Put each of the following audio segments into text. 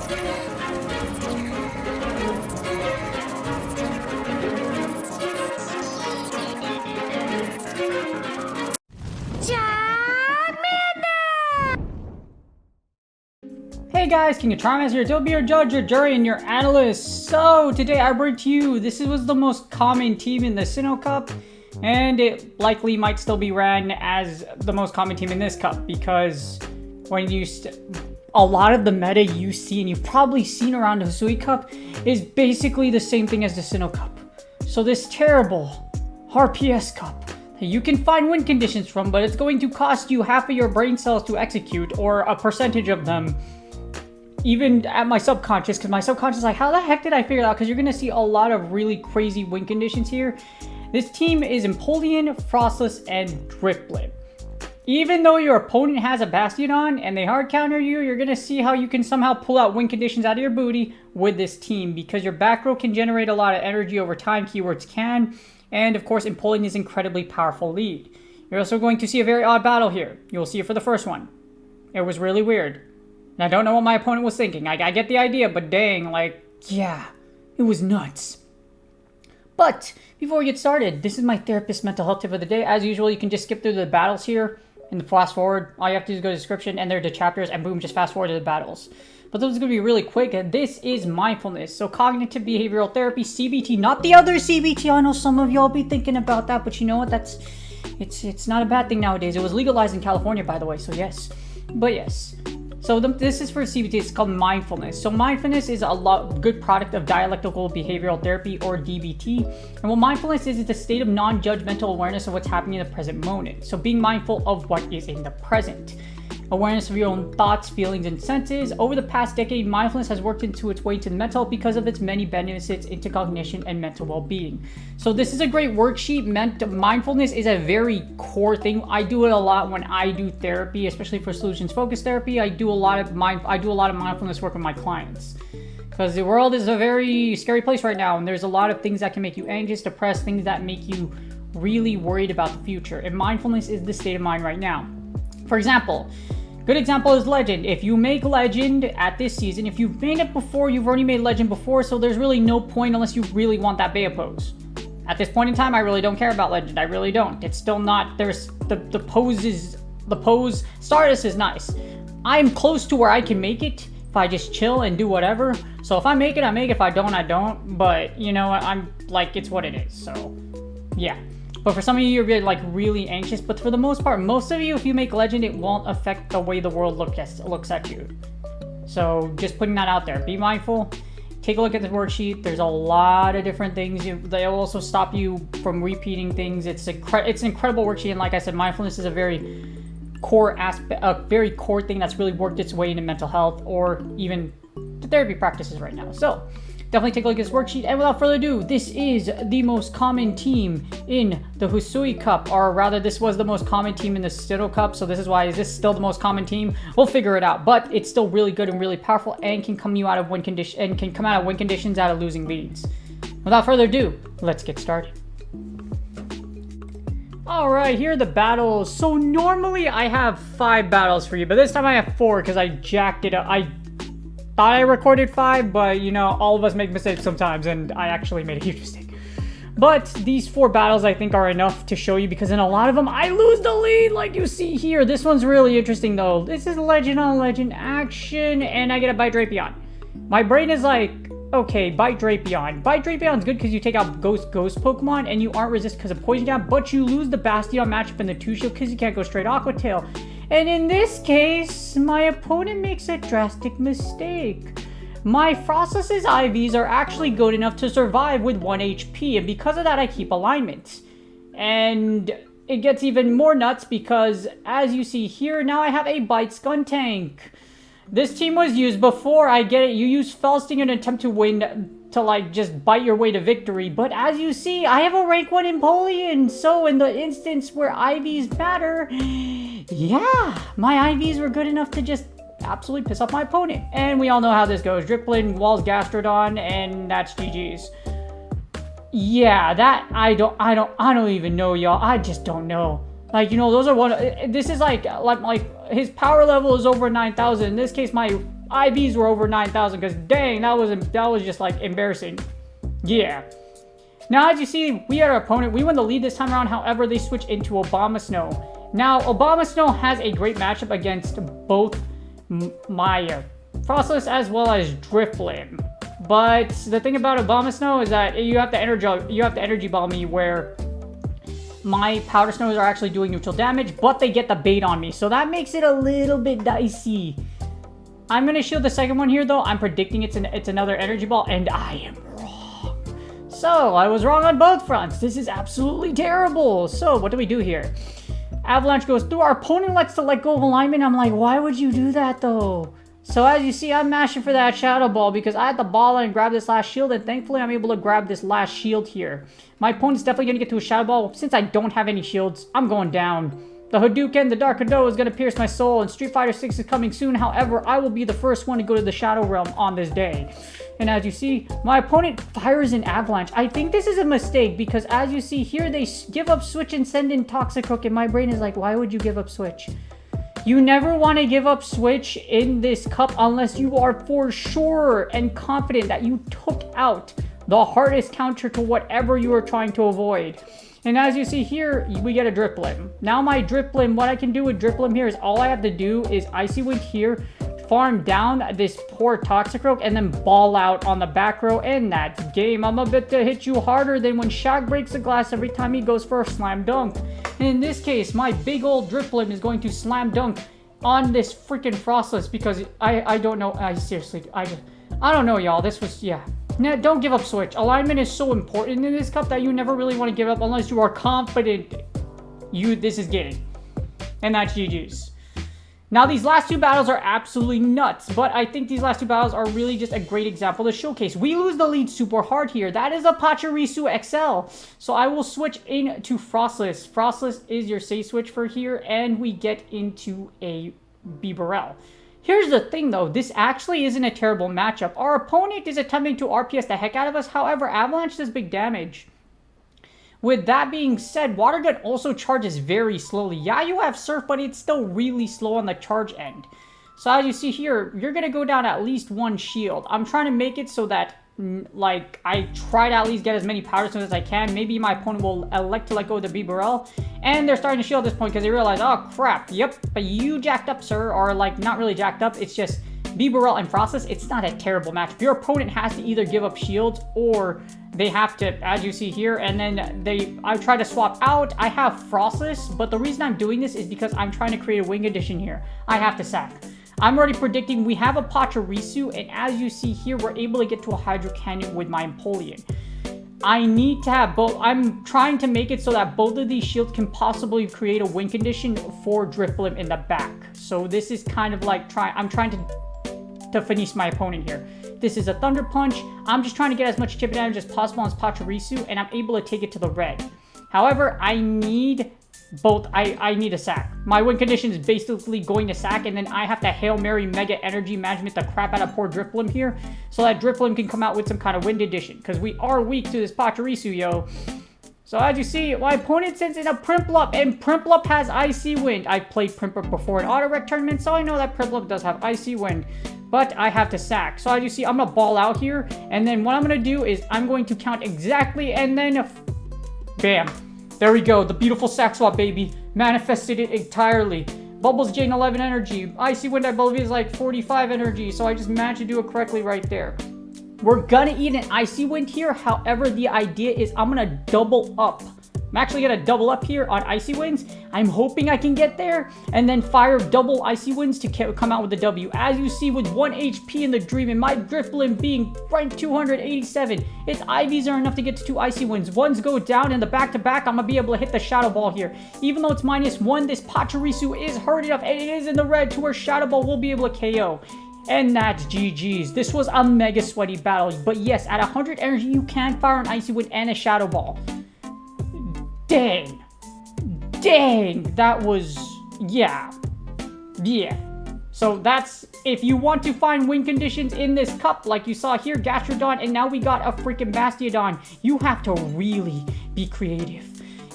Hey guys, King of Charmander here. Don't be your judge, your jury, and your analyst. So today I bring to you, this was the most common team in the Sinnoh Cup, and it likely might still be ran as the most common team in this cup, because when you a lot of the meta you see, and you've probably seen around the Hisui Cup, is basically the same thing as the Sinnoh Cup. So this terrible RPS Cup that you can find win conditions from, but it's going to cost you half of your brain cells to execute, or a percentage of them. Even at my subconscious, because my subconscious is like, how the heck did I figure it out? Because you're going to see a lot of really crazy win conditions here. This team is Empoleon, Frostless, and Driplet. Even though your opponent has a Gastrodon and they hard counter you, you're going to see how you can somehow pull out win conditions out of your booty with this team, because your back row can generate a lot of energy over time, keywords can, and of course Empoleon is incredibly powerful lead. You're also going to see a very odd battle here. You'll see it for the first one. It was really weird. And I don't know what my opponent was thinking. I get the idea, but dang, like, yeah, it was nuts. But before we get started, this is my therapist mental health tip of the day. As usual, you can just skip through the battles here and fast forward. All you have to do is go to the description and there are the chapters, and boom, just fast forward to the battles. But those are going to be really quick. This is mindfulness. So cognitive behavioral therapy, CBT, not the other CBT. I know some of y'all be thinking about that, but you know what? It's not a bad thing nowadays. It was legalized in California, by the way, so yes. But yes. So this is for CBT, it's called mindfulness. So mindfulness is a good product of dialectical behavioral therapy, or DBT. And what mindfulness is the state of non-judgmental awareness of what's happening in the present moment. So being mindful of what is in the present. Awareness of your own thoughts, feelings, and senses. Over the past decade, mindfulness has worked into its way into the mental health because of its many benefits into cognition and mental well-being. So this is a great worksheet. Mindfulness is a very core thing. I do it a lot when I do therapy, especially for solutions-focused therapy. I do a lot of mindfulness work with my clients, because the world is a very scary place right now, and there's a lot of things that can make you anxious, depressed, things that make you really worried about the future. And mindfulness is the state of mind right now. For example, good example is Legend. If you make Legend at this season, if you've made it before, you've already made Legend before, so there's really no point unless you really want that beta pose. At this point in time, I really don't care about Legend. I really don't. It's still not, there's, the pose, Stardust is nice. I'm close to where I can make it if I just chill and do whatever. So if I make it, I make it. If I don't, I don't. But, you know, I'm like, it's what it is. So, yeah. But for some of you, you're like really anxious. But for the most part, most of you, if you make Legend, it won't affect the way the world looks at you. So just putting that out there. Be mindful. Take a look at the worksheet. There's a lot of different things. They'll also stop you from repeating things. It's an incredible worksheet. And like I said, mindfulness is a very core aspect, a very core thing that's really worked its way into mental health, or even the therapy practices right now. So definitely take a look at this worksheet. And without further ado, this is the most common team in the Hisui Cup, or rather, this was the most common team in the Sinnoh Cup. So this is why, is this still the most common team? We'll figure it out. But it's still really good and really powerful, and can come out of win conditions out of losing leads. Without further ado, let's get started. All right, here are the battles. So normally I have 5 battles for you, but this time I have 4 because I jacked it up. I thought I recorded 5, but you know, all of us make mistakes sometimes, and I actually made a huge mistake. But these 4 battles I think are enough to show you, because in a lot of them I lose the lead, like you see here. This one's really interesting though. This is Legend on Legend action, and I get a Bite Drapion. My brain is like, okay, Bite Drapion. Bite Drapion's good because you take out ghost Pokemon and you aren't resisted because of Poison Jab, but you lose the Bastion matchup in the 2-shield because you can't go straight Aqua Tail. And in this case, my opponent makes a drastic mistake. My Frostless's IVs are actually good enough to survive with 1 HP, and because of that, I keep alignment. And it gets even more nuts because, as you see here, now I have a Bite Skuntank. This team was used before, I get it. You use Fell Sting in an attempt to win, to like just bite your way to victory. But as you see, I have a rank 1 Empoleon. So in the instance where IVs matter, yeah, my IVs were good enough to just absolutely piss off my opponent. And we all know how this goes. Driplet walls Gastrodon, and that's GG's. Yeah, that I don't even know, y'all. I just don't know. Like, you know, those are this is like his power level is over 9,000. In this case, my IVs were over 9,000 because dang, that was just like embarrassing. Yeah. Now, as you see, we had our opponent. We won the lead this time around. However, they switched into Abomasnow. Now, Abomasnow has a great matchup against both my Frostless as well as Drifblim. But the thing about Abomasnow is that you have to energy ball me, where my Powder Snows are actually doing neutral damage, but they get the bait on me. So that makes it a little bit dicey. I'm going to shield the second one here, though. I'm predicting it's another energy ball, and I am wrong. So I was wrong on both fronts. This is absolutely terrible. So what do we do here? Avalanche goes through. Our opponent likes to let go of alignment. I'm like, why would you do that, though? So as you see, I'm mashing for that Shadow Ball because I had to ball and grab this last shield, and thankfully I'm able to grab this last shield here. My opponent's definitely going to get to a Shadow Ball. Since I don't have any shields, I'm going down. The Hadouken, the Dark Hado is going to pierce my soul, and Street Fighter 6 is coming soon. However, I will be the first one to go to the Shadow Realm on this day. And as you see, my opponent fires an Avalanche. I think this is a mistake because as you see here, they give up Switch and send in Toxicroak, and my brain is like, why would you give up Switch? You never want to give up Switch in this cup unless you are for sure and confident that you took out the hardest counter to whatever you are trying to avoid. And as you see here, we get a Drifblim. Now my Drifblim, what I can do with Drifblim here is all I have to do is Icy Wind here, farm down this poor Toxicroak, and then ball out on the back row, and that's game. I'm a bit to hit you harder than when Shaq breaks the glass every time he goes for a slam dunk. And in this case, my big old Drifblim is going to slam dunk on this freaking Frostless because I don't know. I don't know, y'all. This was, yeah. Now, don't give up Switch. Alignment is so important in this cup that you never really want to give up unless you are confident this is game. And that's GG's. Now, these last two battles are absolutely nuts, but I think these last two battles are really just a great example to showcase. We lose the lead super hard here. That is a Pachirisu XL. So I will switch into Frostless. Frostless is your safe switch for here, and we get into a Bibarel. Here's the thing, though. This actually isn't a terrible matchup. Our opponent is attempting to RPS the heck out of us. However, Avalanche does big damage. With that being said, Water Gun also charges very slowly. Yeah, you have Surf, but it's still really slow on the charge end. So as you see here, you're going to go down at least one shield. I'm trying to make it so that, like, I try to at least get as many Powder Stones as I can. Maybe my opponent will elect to let go of the Bibarel. And they're starting to shield at this point because they realize, oh, crap. Yep, but you jacked up, sir. Or, like, not really jacked up. It's just Bibarel and Frostless. It's not a terrible match. Your opponent has to either give up shields or they have to, as you see here, and then I try to swap out. I have Frostless, but the reason I'm doing this is because I'm trying to create a wing addition here. I have to sack. I'm already predicting we have a Pachirisu, and as you see here, we're able to get to a Hydro Cannon with my Empoleon. I need to have both. I'm trying to make it so that both of these shields can possibly create a win condition for Drifblim in the back. So this is kind of like I'm trying to finish my opponent here. This is a Thunder Punch. I'm just trying to get as much chip damage as possible on Pachirisu, and I'm able to take it to the red. However, I need both. I need a sack. My win condition is basically going to sack, and then I have to Hail Mary Mega Energy Management the crap out of poor Drifblim here, so that Drifblim can come out with some kind of wind addition, because we are weak to this Pachirisu, yo. So as you see, my opponent sends in a Prinplup, and Prinplup has Icy Wind. I've played Prinplup before in Auto-Rec tournaments, so I know that Prinplup does have Icy Wind. But I have to sack. So as you see, I'm going to ball out here. And then what I'm going to do is I'm going to count exactly. And then, bam. There we go. The beautiful sack swap, baby. Manifested it entirely. Bubbles gain 11 energy. Icy Wind, I believe, is like 45 energy. So I just managed to do it correctly right there. We're going to eat an Icy Wind here. However, the idea is I'm going to double up. I'm actually going to double up here on Icy Winds. I'm hoping I can get there and then fire double Icy Winds to come out with the W. As you see, with 1 HP in the Dream and my Drifblim being ranked 287, its IVs are enough to get to 2 Icy Winds. Ones go down in the back-to-back. I'm going to be able to hit the Shadow Ball here. Even though it's -1, this Pachirisu is hurt enough, and it is in the red to where Shadow Ball will be able to KO. And that's GG's. This was a mega sweaty battle. But yes, at 100 energy, you can fire an Icy Wind and a Shadow Ball. Dang. That was, yeah. So that's, if you want to find win conditions in this cup, like you saw here, Gastrodon, and now we got a freaking Bastiodon, you have to really be creative.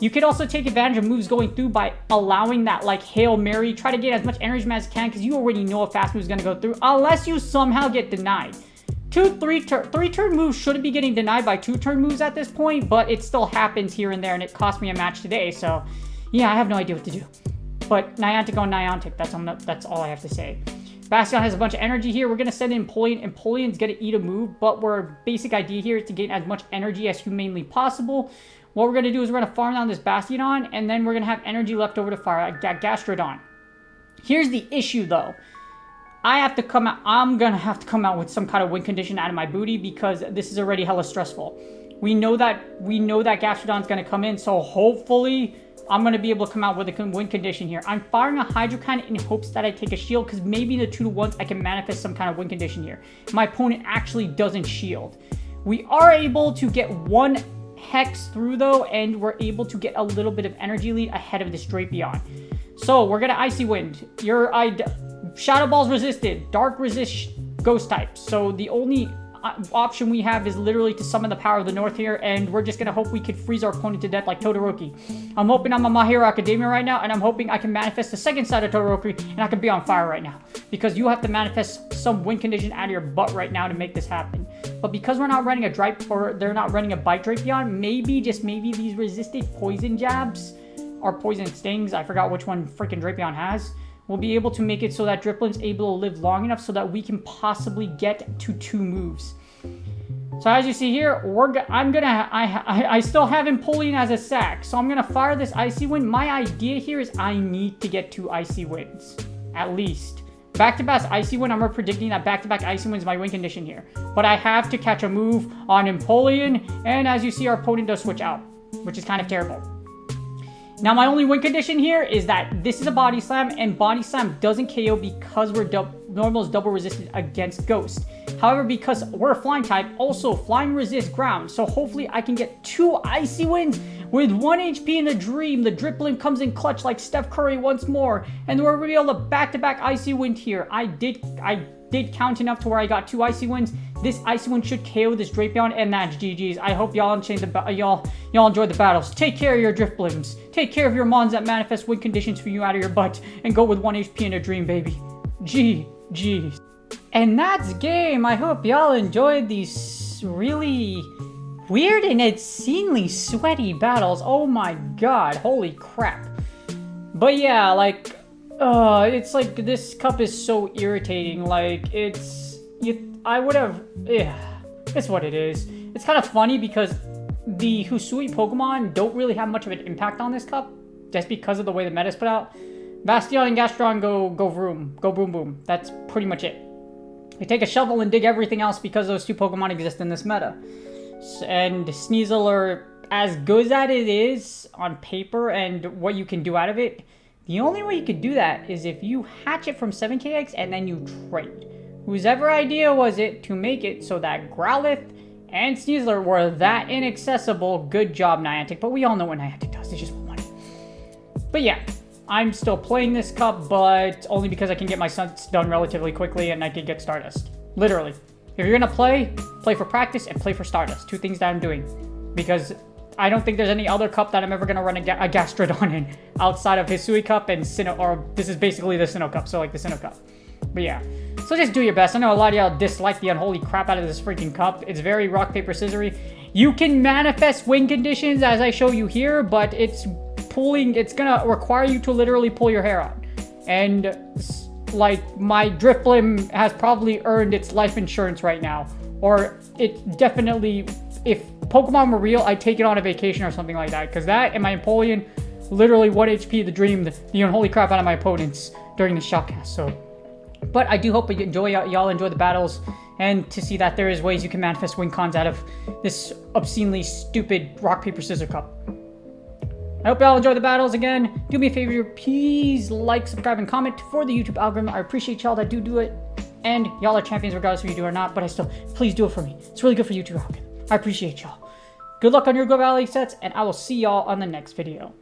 You could also take advantage of moves going through by allowing that like Hail Mary. Try to get as much energy as you can because you already know a fast move is going to go through unless you somehow get denied. 3-turn moves shouldn't be getting denied by 2-turn moves at this point, but it still happens here and there, and it cost me a match today. So yeah, I have no idea what to do. But Niantic on Niantic, that's all I have to say. Bastion has a bunch of energy here. We're going to send in Empoleon. Empoleon's going to eat a move, but our basic idea here is to gain as much energy as humanly possible. What we're going to do is we're going to farm down this Bastion, and then we're going to have energy left over to fire Gastrodon. Here's the issue, though. I'm going to have to come out with some kind of win condition out of my booty because this is already hella stressful. We know that Gastrodon's going to come in, so hopefully I'm going to be able to come out with a win condition here. I'm firing a Hydrocan in hopes that I take a shield because maybe the 2-to-1s I can manifest some kind of win condition here. My opponent actually doesn't shield. We are able to get 1 Hex through though, and we're able to get a little bit of energy lead ahead of this Drapion. So we're going to Icy Wind. Shadow Ball's resisted. Dark resist Ghost types. So the only option we have is literally to summon the power of the North here, and we're just going to hope we could freeze our opponent to death like Todoroki. I'm hoping I'm a My Hero Academia right now, and I'm hoping I can manifest the second side of Todoroki, and I can be on fire right now. Because you have to manifest some win condition out of your butt right now to make this happen. But because we're not running a Drape, or they're not running a Bite Drapion, maybe, just maybe, these resisted poison jabs or poison stings, I forgot which one freaking Drapion has, we'll be able to make it so that Driplin's able to live long enough so that we can possibly get to 2 moves. So as you see here, I still have Empoleon as a sack, so I'm gonna fire this Icy Wind. My idea here is I need to get 2 Icy Winds, at least. Back-to-back Icy Wind, I'm predicting that back-to-back Icy Wind is my win condition here. But I have to catch a move on Empoleon, and as you see, our opponent does switch out, which is kind of terrible. Now, my only win condition here is that this is a Body Slam, and Body Slam doesn't KO because normal is double resisted against Ghost. However, because we're a Flying type, also Flying resists Ground, so hopefully I can get 2 Icy Winds with 1 HP in the Dream. The Driplin comes in clutch like Steph Curry once more, and we're going to be able to back-to-back Icy Wind here. I did count enough to where I got 2 Icy Winds. This Icy Wind should KO this Drapion, and that's GG's. I hope y'all enjoyed the battles. Take care of your Drifblims. Take care of your mons that manifest win conditions for you out of your butt, and go with 1 HP in a Dream, baby. GG's. And that's game. I hope y'all enjoyed these really weird and obscenely sweaty battles. Oh my god, holy crap. But yeah, like, it's like this cup is so irritating. Like, it's what it is. It's kind of funny because the Hisui Pokemon don't really have much of an impact on this cup, just because of the way the meta's put out. Bastion and Gastrodon go vroom, go boom boom. That's pretty much it. We take a shovel and dig everything else because those 2 Pokemon exist in this meta. And Sneasel, are as good as it is on paper and what you can do out of it, the only way you could do that is if you hatch it from 7KX and then you trade. Whosever idea was it to make it so that Growlithe and Sneasler were that inaccessible, good job, Niantic. But we all know what Niantic does, they just want money. But yeah, I'm still playing this cup, but only because I can get my stunts done relatively quickly and I can get Stardust. Literally. If you're gonna play for practice and play for Stardust. 2 things that I'm doing. Because I don't think there's any other cup that I'm ever gonna run a Gastrodon in outside of Hisui Cup and Sinnoh, or this is basically the Sinnoh Cup, so like the Sinnoh Cup. But yeah, so just do your best. I know a lot of y'all dislike the unholy crap out of this freaking cup. It's very rock, paper, scissory. You can manifest win conditions as I show you here, but it's gonna require you to literally pull your hair out. And like, my Drifblim has probably earned its life insurance right now. Or it definitely, if Pokemon were real, I'd take it on a vacation or something like that. Because that and my Empoleon, literally 1 HP the Dream, the unholy crap out of my opponents during the shotcast. So, but I do hope y'all enjoy the battles, and to see that there is ways you can manifest win cons out of this obscenely stupid rock, paper, scissors cup. I hope y'all enjoy the battles. Again, do me a favor, please like, subscribe, and comment for the YouTube algorithm. I appreciate y'all that do it. And y'all are champions regardless if you do or not, but I still, please do it for me. It's really good for YouTube algorithm. I appreciate y'all. Good luck on your Go Valley sets, and I will see y'all on the next video.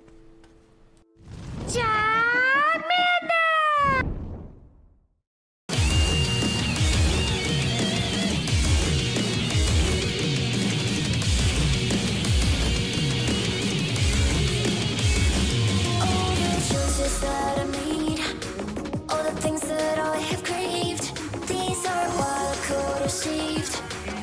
received.